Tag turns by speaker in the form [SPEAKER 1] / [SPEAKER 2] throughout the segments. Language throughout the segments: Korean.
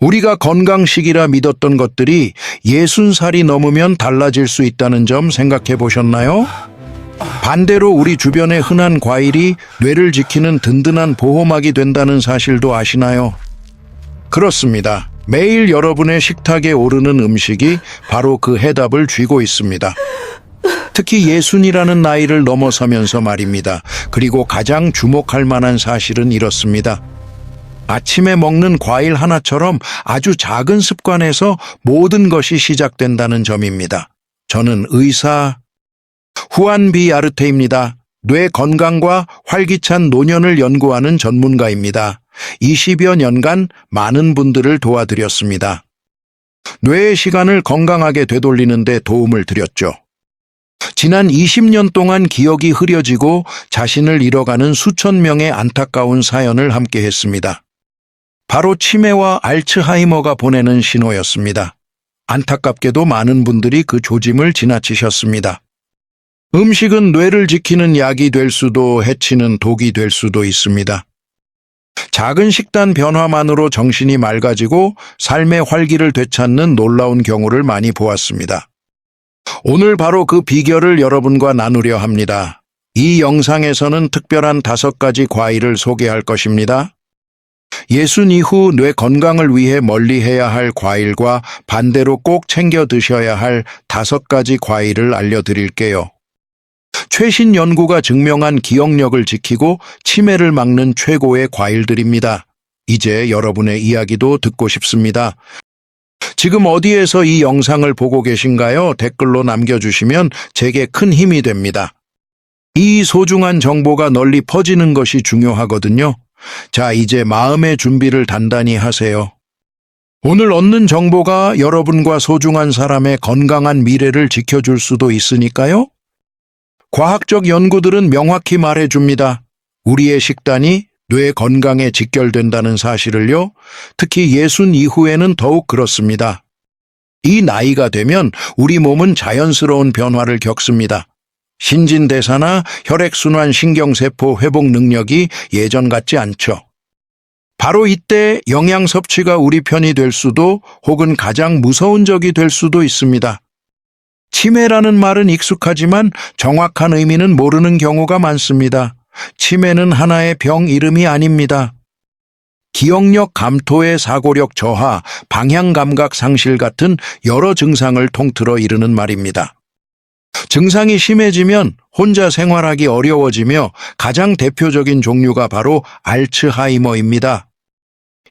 [SPEAKER 1] 우리가 건강식이라 믿었던 것들이 60살이 넘으면 달라질 수 있다는 점 생각해 보셨나요? 반대로 우리 주변의 흔한 과일이 뇌를 지키는 든든한 보호막이 된다는 사실도 아시나요? 그렇습니다. 매일 여러분의 식탁에 오르는 음식이 바로 그 해답을 쥐고 있습니다. 특히 60이라는 나이를 넘어서면서 말입니다. 그리고 가장 주목할 만한 사실은 이렇습니다. 아침에 먹는 과일 하나처럼 아주 작은 습관에서 모든 것이 시작된다는 점입니다. 저는 의사 후안 비 아르테입니다. 뇌 건강과 활기찬 노년을 연구하는 전문가입니다. 20여 년간 많은 분들을 도와드렸습니다. 뇌의 시간을 건강하게 되돌리는 데 도움을 드렸죠. 지난 20년 동안 기억이 흐려지고 자신을 잃어가는 수천 명의 안타까운 사연을 함께 했습니다. 바로 치매와 알츠하이머가 보내는 신호였습니다. 안타깝게도 많은 분들이 그 조짐을 지나치셨습니다. 음식은 뇌를 지키는 약이 될 수도 해치는 독이 될 수도 있습니다. 작은 식단 변화만으로 정신이 맑아지고 삶의 활기를 되찾는 놀라운 경우를 많이 보았습니다. 오늘 바로 그 비결을 여러분과 나누려 합니다. 이 영상에서는 특별한 5가지 과일을 소개할 것입니다. 60 이후 뇌 건강을 위해 멀리해야 할 과일과 반대로 꼭 챙겨 드셔야 할 5가지 과일을 알려드릴게요. 최신 연구가 증명한 기억력을 지키고 치매를 막는 최고의 과일들입니다. 이제 여러분의 이야기도 듣고 싶습니다. 지금 어디에서 이 영상을 보고 계신가요? 댓글로 남겨주시면 제게 큰 힘이 됩니다. 이 소중한 정보가 널리 퍼지는 것이 중요하거든요. 자, 이제 마음의 준비를 단단히 하세요. 오늘 얻는 정보가 여러분과 소중한 사람의 건강한 미래를 지켜줄 수도 있으니까요. 과학적 연구들은 명확히 말해줍니다. 우리의 식단이 뇌 건강에 직결된다는 사실을요. 특히 60 이후에는 더욱 그렇습니다. 이 나이가 되면 우리 몸은 자연스러운 변화를 겪습니다. 신진대사나 혈액순환 신경세포 회복 능력이 예전 같지 않죠. 바로 이때 영양 섭취가 우리 편이 될 수도 혹은 가장 무서운 적이 될 수도 있습니다. 치매라는 말은 익숙하지만 정확한 의미는 모르는 경우가 많습니다. 치매는 하나의 병 이름이 아닙니다. 기억력 감토의 사고력 저하, 방향감각 상실 같은 여러 증상을 통틀어 이르는 말입니다. 증상이 심해지면 혼자 생활하기 어려워지며 가장 대표적인 종류가 바로 알츠하이머입니다.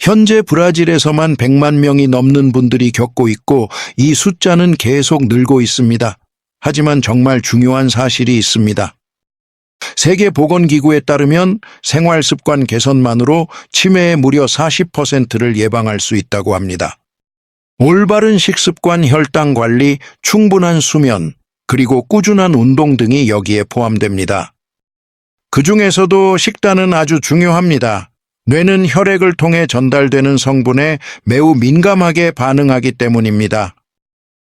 [SPEAKER 1] 현재 브라질에서만 100만 명이 넘는 분들이 겪고 있고 이 숫자는 계속 늘고 있습니다. 하지만 정말 중요한 사실이 있습니다. 세계보건기구에 따르면 생활습관 개선만으로 치매의 무려 40%를 예방할 수 있다고 합니다. 올바른 식습관, 혈당 관리, 충분한 수면, 그리고 꾸준한 운동 등이 여기에 포함됩니다. 그 중에서도 식단은 아주 중요합니다. 뇌는 혈액을 통해 전달되는 성분에 매우 민감하게 반응하기 때문입니다.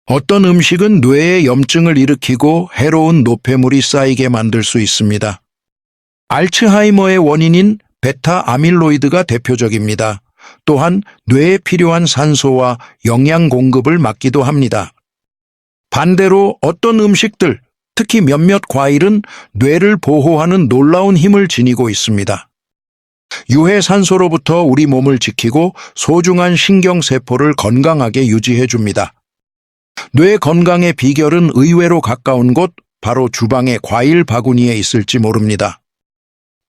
[SPEAKER 1] 어떤 음식은 뇌에 염증을 일으키고 해로운 노폐물이 쌓이게 만들 수 있습니다. 알츠하이머의 원인인 베타 아밀로이드가 대표적입니다. 또한 뇌에 필요한 산소와 영양 공급을 막기도 합니다. 반대로 어떤 음식들, 특히 몇몇 과일은 뇌를 보호하는 놀라운 힘을 지니고 있습니다. 유해산소로부터 우리 몸을 지키고 소중한 신경세포를 건강하게 유지해줍니다. 뇌 건강의 비결은 의외로 가까운 곳, 바로 주방의 과일 바구니에 있을지 모릅니다.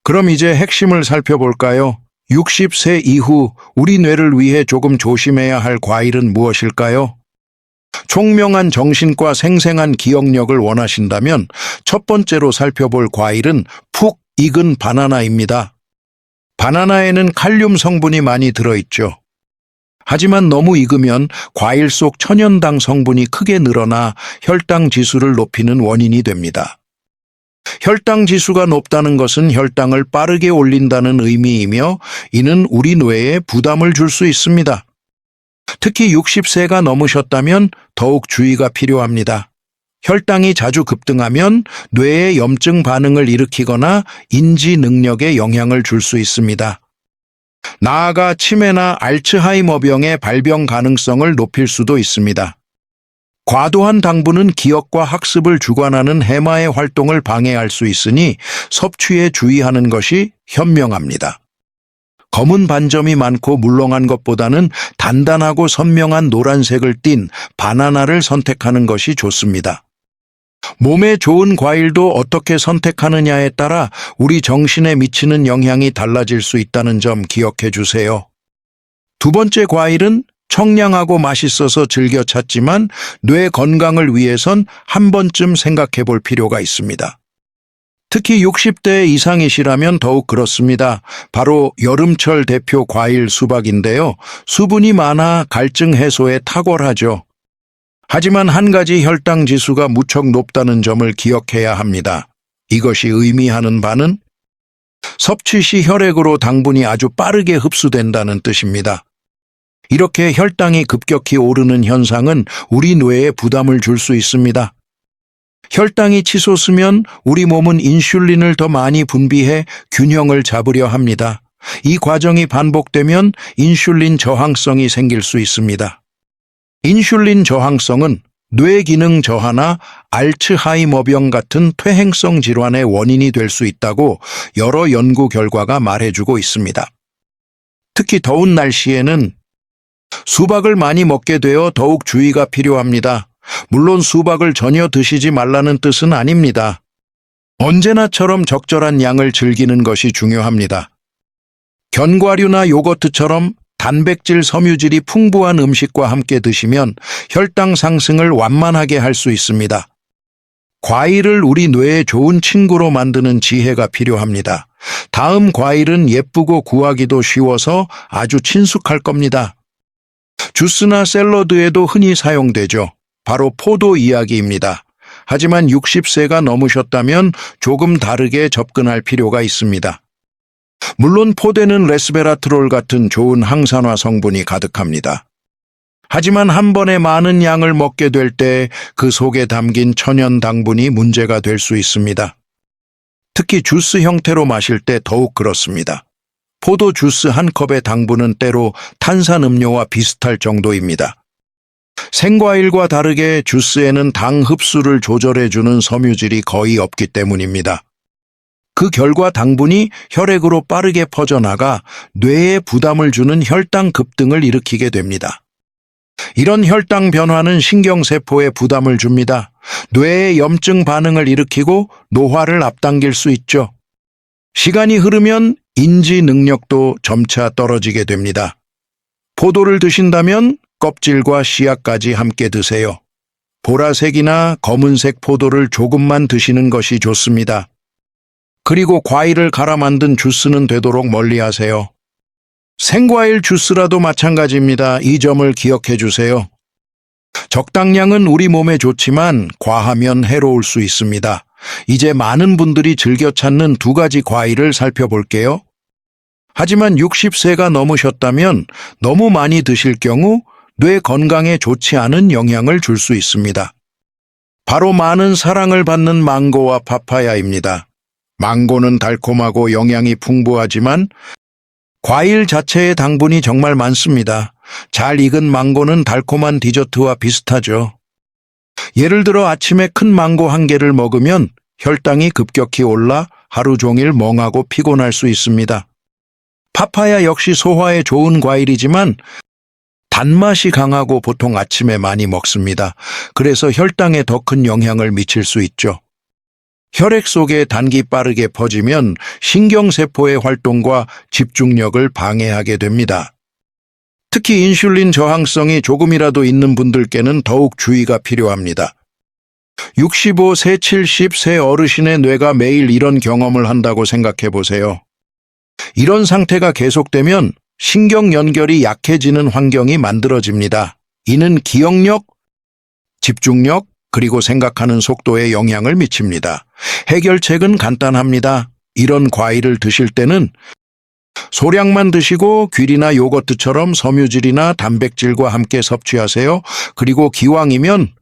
[SPEAKER 1] 그럼 이제 핵심을 살펴볼까요? 60세 이후 우리 뇌를 위해 조금 조심해야 할 과일은 무엇일까요? 총명한 정신과 생생한 기억력을 원하신다면 첫 번째로 살펴볼 과일은 푹 익은 바나나입니다. 바나나에는 칼륨 성분이 많이 들어있죠. 하지만 너무 익으면 과일 속 천연당 성분이 크게 늘어나 혈당 지수를 높이는 원인이 됩니다. 혈당 지수가 높다는 것은 혈당을 빠르게 올린다는 의미이며 이는 우리 뇌에 부담을 줄 수 있습니다. 특히 60세가 넘으셨다면 더욱 주의가 필요합니다. 혈당이 자주 급등하면 뇌에 염증 반응을 일으키거나 인지 능력에 영향을 줄 수 있습니다. 나아가 치매나 알츠하이머병의 발병 가능성을 높일 수도 있습니다. 과도한 당분은 기억과 학습을 주관하는 해마의 활동을 방해할 수 있으니 섭취에 주의하는 것이 현명합니다. 검은 반점이 많고 물렁한 것보다는 단단하고 선명한 노란색을 띤 바나나를 선택하는 것이 좋습니다. 몸에 좋은 과일도 어떻게 선택하느냐에 따라 우리 정신에 미치는 영향이 달라질 수 있다는 점 기억해 주세요. 두 번째 과일은 청량하고 맛있어서 즐겨 찾지만 뇌 건강을 위해선 한 번쯤 생각해 볼 필요가 있습니다. 특히 60대 이상이시라면 더욱 그렇습니다. 바로 여름철 대표 과일 수박인데요. 수분이 많아 갈증 해소에 탁월하죠. 하지만 한 가지 혈당 지수가 무척 높다는 점을 기억해야 합니다. 이것이 의미하는 바는 섭취 시 혈액으로 당분이 아주 빠르게 흡수된다는 뜻입니다. 이렇게 혈당이 급격히 오르는 현상은 우리 뇌에 부담을 줄 수 있습니다. 혈당이 치솟으면 우리 몸은 인슐린을 더 많이 분비해 균형을 잡으려 합니다. 이 과정이 반복되면 인슐린 저항성이 생길 수 있습니다. 인슐린 저항성은 뇌 기능 저하나 알츠하이머병 같은 퇴행성 질환의 원인이 될 수 있다고 여러 연구 결과가 말해주고 있습니다. 특히 더운 날씨에는 수박을 많이 먹게 되어 더욱 주의가 필요합니다. 물론 수박을 전혀 드시지 말라는 뜻은 아닙니다. 언제나처럼 적절한 양을 즐기는 것이 중요합니다. 견과류나 요거트처럼 단백질, 섬유질이 풍부한 음식과 함께 드시면 혈당 상승을 완만하게 할 수 있습니다. 과일을 우리 뇌의 좋은 친구로 만드는 지혜가 필요합니다. 다음 과일은 예쁘고 구하기도 쉬워서 아주 친숙할 겁니다. 주스나 샐러드에도 흔히 사용되죠. 바로 포도 이야기입니다. 하지만 60세가 넘으셨다면 조금 다르게 접근할 필요가 있습니다. 물론 포도는 레스베라트롤 같은 좋은 항산화 성분이 가득합니다. 하지만 한 번에 많은 양을 먹게 될 때 그 속에 담긴 천연 당분이 문제가 될 수 있습니다. 특히 주스 형태로 마실 때 더욱 그렇습니다. 포도 주스 한 컵의 당분은 때로 탄산음료와 비슷할 정도입니다. 생과일과 다르게 주스에는 당 흡수를 조절해주는 섬유질이 거의 없기 때문입니다. 그 결과 당분이 혈액으로 빠르게 퍼져나가 뇌에 부담을 주는 혈당 급등을 일으키게 됩니다. 이런 혈당 변화는 신경세포에 부담을 줍니다. 뇌의 염증 반응을 일으키고 노화를 앞당길 수 있죠. 시간이 흐르면 인지 능력도 점차 떨어지게 됩니다. 포도를 드신다면 껍질과 씨앗까지 함께 드세요. 보라색이나 검은색 포도를 조금만 드시는 것이 좋습니다. 그리고 과일을 갈아 만든 주스는 되도록 멀리하세요. 생과일 주스라도 마찬가지입니다. 이 점을 기억해 주세요. 적당량은 우리 몸에 좋지만 과하면 해로울 수 있습니다. 이제 많은 분들이 즐겨 찾는 두 가지 과일을 살펴볼게요. 하지만 60세가 넘으셨다면 너무 많이 드실 경우 뇌 건강에 좋지 않은 영향을 줄 수 있습니다. 바로 많은 사랑을 받는 망고와 파파야입니다. 망고는 달콤하고 영양이 풍부하지만 과일 자체의 당분이 정말 많습니다. 잘 익은 망고는 달콤한 디저트와 비슷하죠. 예를 들어 아침에 큰 망고 한 개를 먹으면 혈당이 급격히 올라 하루 종일 멍하고 피곤할 수 있습니다. 파파야 역시 소화에 좋은 과일이지만 단맛이 강하고 보통 아침에 많이 먹습니다. 그래서 혈당에 더 큰 영향을 미칠 수 있죠. 혈액 속에 단기 빠르게 퍼지면 신경세포의 활동과 집중력을 방해하게 됩니다. 특히 인슐린 저항성이 조금이라도 있는 분들께는 더욱 주의가 필요합니다. 65세, 70세 어르신의 뇌가 매일 이런 경험을 한다고 생각해 보세요. 이런 상태가 계속되면 신경 연결이 약해지는 환경이 만들어집니다. 이는 기억력, 집중력, 그리고 생각하는 속도에 영향을 미칩니다. 해결책은 간단합니다. 이런 과일을 드실 때는 소량만 드시고 귤이나 요거트처럼 섬유질이나 단백질과 함께 섭취하세요. 그리고 기왕이면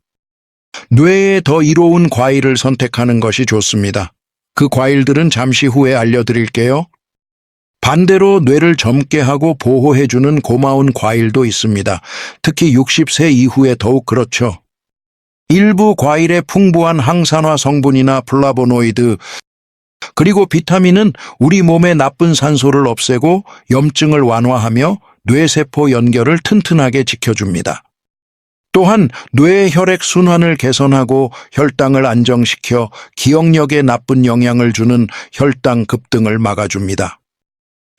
[SPEAKER 1] 뇌에 더 이로운 과일을 선택하는 것이 좋습니다. 그 과일들은 잠시 후에 알려드릴게요. 반대로 뇌를 젊게 하고 보호해주는 고마운 과일도 있습니다. 특히 60세 이후에 더욱 그렇죠. 일부 과일의 풍부한 항산화 성분이나 플라보노이드, 그리고 비타민은 우리 몸의 나쁜 산소를 없애고 염증을 완화하며 뇌세포 연결을 튼튼하게 지켜줍니다. 또한 뇌의 혈액 순환을 개선하고 혈당을 안정시켜 기억력에 나쁜 영향을 주는 혈당 급등을 막아줍니다.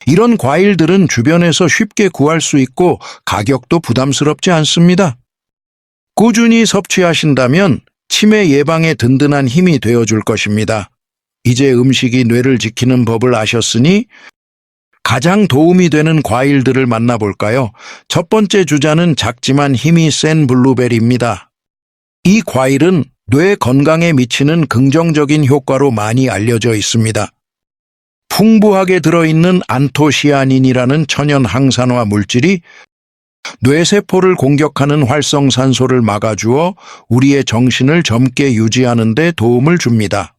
[SPEAKER 1] 이런 과일들은 주변에서 쉽게 구할 수 있고 가격도 부담스럽지 않습니다. 꾸준히 섭취하신다면 치매 예방에 든든한 힘이 되어줄 것입니다. 이제 음식이 뇌를 지키는 법을 아셨으니 가장 도움이 되는 과일들을 만나볼까요? 첫 번째 주자는 작지만 힘이 센 블루베리입니다. 이 과일은 뇌 건강에 미치는 긍정적인 효과로 많이 알려져 있습니다. 풍부하게 들어있는 안토시아닌이라는 천연 항산화 물질이 뇌세포를 공격하는 활성산소를 막아주어 우리의 정신을 젊게 유지하는 데 도움을 줍니다.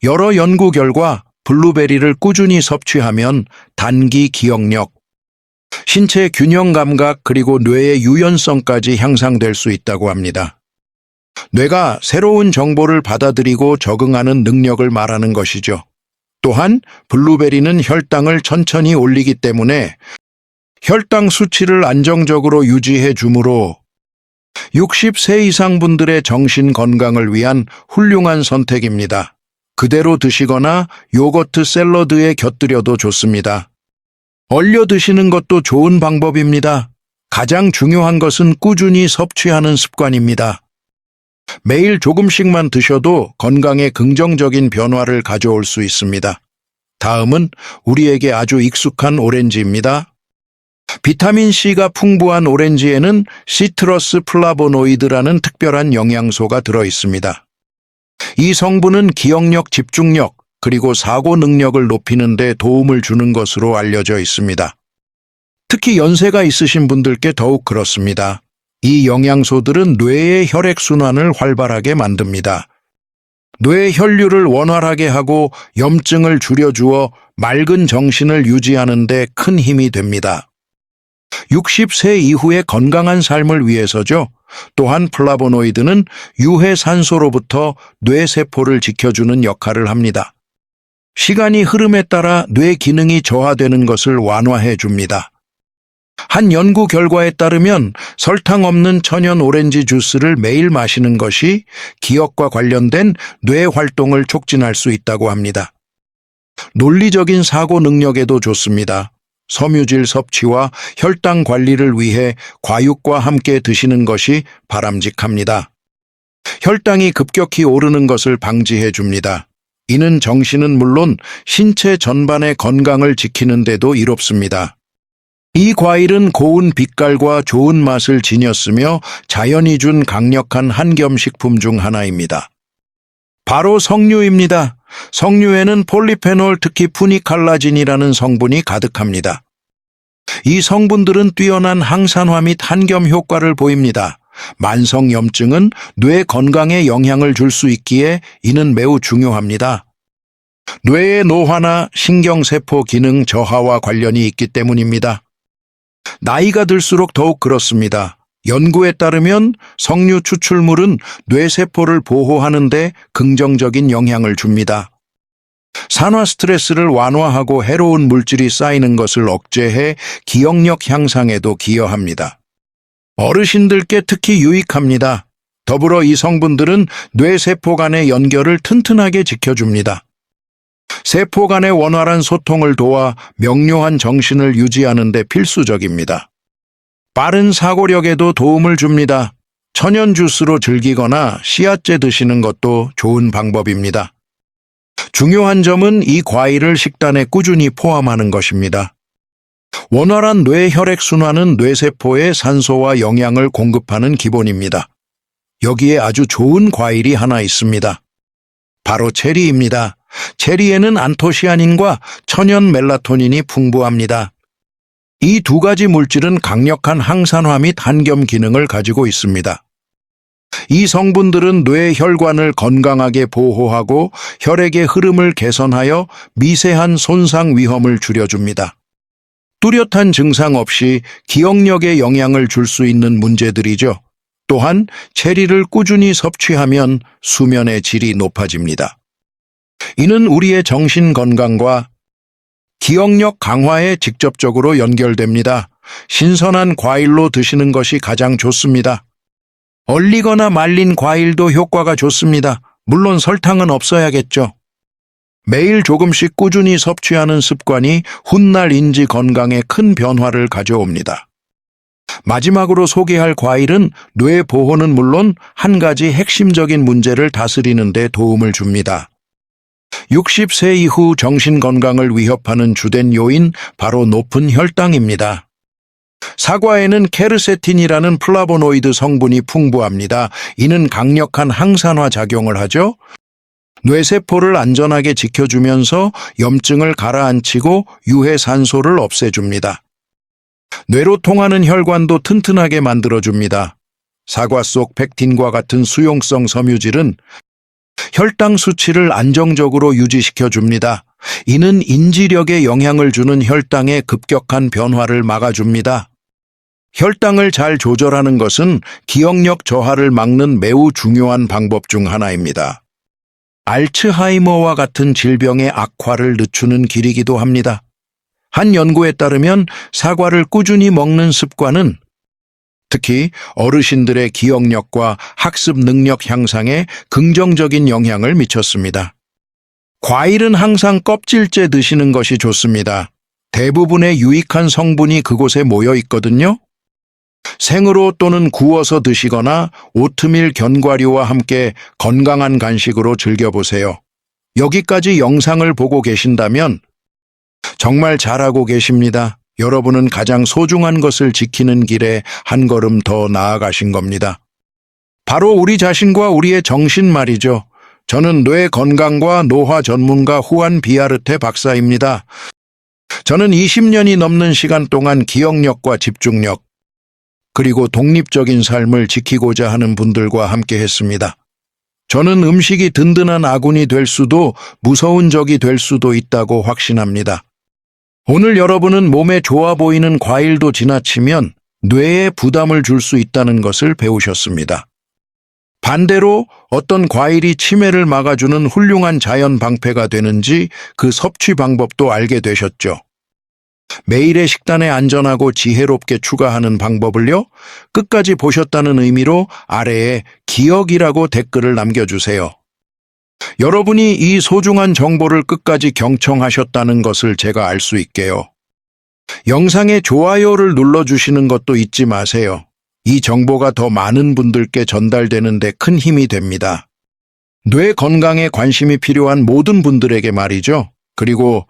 [SPEAKER 1] 여러 연구 결과 블루베리를 꾸준히 섭취하면 단기 기억력, 신체 균형 감각 그리고 뇌의 유연성까지 향상될 수 있다고 합니다. 뇌가 새로운 정보를 받아들이고 적응하는 능력을 말하는 것이죠. 또한 블루베리는 혈당을 천천히 올리기 때문에 혈당 수치를 안정적으로 유지해 주므로 60세 이상 분들의 정신 건강을 위한 훌륭한 선택입니다. 그대로 드시거나 요거트 샐러드에 곁들여도 좋습니다. 얼려 드시는 것도 좋은 방법입니다. 가장 중요한 것은 꾸준히 섭취하는 습관입니다. 매일 조금씩만 드셔도 건강에 긍정적인 변화를 가져올 수 있습니다. 다음은 우리에게 아주 익숙한 오렌지입니다. 비타민C가 풍부한 오렌지에는 시트러스 플라보노이드라는 특별한 영양소가 들어 있습니다. 이 성분은 기억력, 집중력, 그리고 사고 능력을 높이는 데 도움을 주는 것으로 알려져 있습니다. 특히 연세가 있으신 분들께 더욱 그렇습니다. 이 영양소들은 뇌의 혈액순환을 활발하게 만듭니다. 뇌 혈류를 원활하게 하고 염증을 줄여주어 맑은 정신을 유지하는 데 큰 힘이 됩니다. 60세 이후의 건강한 삶을 위해서죠. 또한 플라보노이드는 유해 산소로부터 뇌세포를 지켜주는 역할을 합니다. 시간이 흐름에 따라 뇌 기능이 저하되는 것을 완화해 줍니다. 한 연구 결과에 따르면 설탕 없는 천연 오렌지 주스를 매일 마시는 것이 기억과 관련된 뇌 활동을 촉진할 수 있다고 합니다. 논리적인 사고 능력에도 좋습니다. 섬유질 섭취와 혈당 관리를 위해 과육과 함께 드시는 것이 바람직합니다. 혈당이 급격히 오르는 것을 방지해 줍니다. 이는 정신은 물론 신체 전반의 건강을 지키는 데도 이롭습니다. 이 과일은 고운 빛깔과 좋은 맛을 지녔으며 자연이 준 강력한 한겸식품 중 하나입니다. 바로 석류입니다. 석류에는 폴리페놀, 특히 푸니칼라진이라는 성분이 가득합니다. 이 성분들은 뛰어난 항산화 및 한겸 효과를 보입니다. 만성 염증은 뇌 건강에 영향을 줄 수 있기에 이는 매우 중요합니다. 뇌의 노화나 신경세포 기능 저하와 관련이 있기 때문입니다. 나이가 들수록 더욱 그렇습니다. 연구에 따르면 석류 추출물은 뇌세포를 보호하는 데 긍정적인 영향을 줍니다. 산화 스트레스를 완화하고 해로운 물질이 쌓이는 것을 억제해 기억력 향상에도 기여합니다. 어르신들께 특히 유익합니다. 더불어 이 성분들은 뇌세포 간의 연결을 튼튼하게 지켜줍니다. 세포 간의 원활한 소통을 도와 명료한 정신을 유지하는 데 필수적입니다. 빠른 사고력에도 도움을 줍니다. 천연 주스로 즐기거나 씨앗제 드시는 것도 좋은 방법입니다. 중요한 점은 이 과일을 식단에 꾸준히 포함하는 것입니다. 원활한 뇌 혈액순환은 뇌세포에 산소와 영양을 공급하는 기본입니다. 여기에 아주 좋은 과일이 하나 있습니다. 바로 체리입니다. 체리에는 안토시아닌과 천연 멜라토닌이 풍부합니다. 이 두 가지 물질은 강력한 항산화 및 한겸 기능을 가지고 있습니다. 이 성분들은 뇌 혈관을 건강하게 보호하고 혈액의 흐름을 개선하여 미세한 손상 위험을 줄여줍니다. 뚜렷한 증상 없이 기억력에 영향을 줄 수 있는 문제들이죠. 또한 체리를 꾸준히 섭취하면 수면의 질이 높아집니다. 이는 우리의 정신 건강과 기억력 강화에 직접적으로 연결됩니다. 신선한 과일로 드시는 것이 가장 좋습니다. 얼리거나 말린 과일도 효과가 좋습니다. 물론 설탕은 없어야겠죠. 매일 조금씩 꾸준히 섭취하는 습관이 훗날 인지 건강에 큰 변화를 가져옵니다. 마지막으로 소개할 과일은 뇌 보호는 물론 한 가지 핵심적인 문제를 다스리는 데 도움을 줍니다. 60세 이후 정신 건강을 위협하는 주된 요인 바로 높은 혈당입니다. 사과에는 케르세틴이라는 플라보노이드 성분이 풍부합니다. 이는 강력한 항산화 작용을 하죠. 뇌세포를 안전하게 지켜주면서 염증을 가라앉히고 유해 산소를 없애줍니다. 뇌로 통하는 혈관도 튼튼하게 만들어줍니다. 사과 속 펙틴과 같은 수용성 섬유질은 혈당 수치를 안정적으로 유지시켜줍니다. 이는 인지력에 영향을 주는 혈당의 급격한 변화를 막아줍니다. 혈당을 잘 조절하는 것은 기억력 저하를 막는 매우 중요한 방법 중 하나입니다. 알츠하이머와 같은 질병의 악화를 늦추는 길이기도 합니다. 한 연구에 따르면 사과를 꾸준히 먹는 습관은 특히 어르신들의 기억력과 학습 능력 향상에 긍정적인 영향을 미쳤습니다. 과일은 항상 껍질째 드시는 것이 좋습니다. 대부분의 유익한 성분이 그곳에 모여 있거든요. 생으로 또는 구워서 드시거나 오트밀 견과류와 함께 건강한 간식으로 즐겨보세요. 여기까지 영상을 보고 계신다면 정말 잘하고 계십니다. 여러분은 가장 소중한 것을 지키는 길에 한 걸음 더 나아가신 겁니다. 바로 우리 자신과 우리의 정신 말이죠. 저는 뇌 건강과 노화 전문가 후안 비아르테 박사입니다. 저는 20년이 넘는 시간 동안 기억력과 집중력, 그리고 독립적인 삶을 지키고자 하는 분들과 함께 했습니다. 저는 음식이 든든한 아군이 될 수도 무서운 적이 될 수도 있다고 확신합니다. 오늘 여러분은 몸에 좋아 보이는 과일도 지나치면 뇌에 부담을 줄 수 있다는 것을 배우셨습니다. 반대로 어떤 과일이 치매를 막아주는 훌륭한 자연 방패가 되는지 그 섭취 방법도 알게 되셨죠. 매일의 식단에 안전하고 지혜롭게 추가하는 방법을요, 끝까지 보셨다는 의미로 아래에 기억이라고 댓글을 남겨주세요. 여러분이 이 소중한 정보를 끝까지 경청하셨다는 것을 제가 알 수 있게요. 영상에 좋아요를 눌러주시는 것도 잊지 마세요. 이 정보가 더 많은 분들께 전달되는 데 큰 힘이 됩니다. 뇌 건강에 관심이 필요한 모든 분들에게 말이죠. 그리고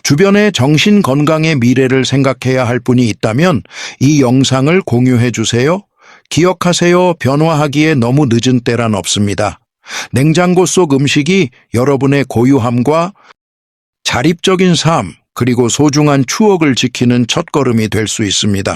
[SPEAKER 1] 주변의 정신 건강의 미래를 생각해야 할 분이 있다면 이 영상을 공유해 주세요. 기억하세요. 변화하기에 너무 늦은 때란 없습니다. 냉장고 속 음식이 여러분의 고유함과 자립적인 삶, 그리고 소중한 추억을 지키는 첫걸음이 될 수 있습니다.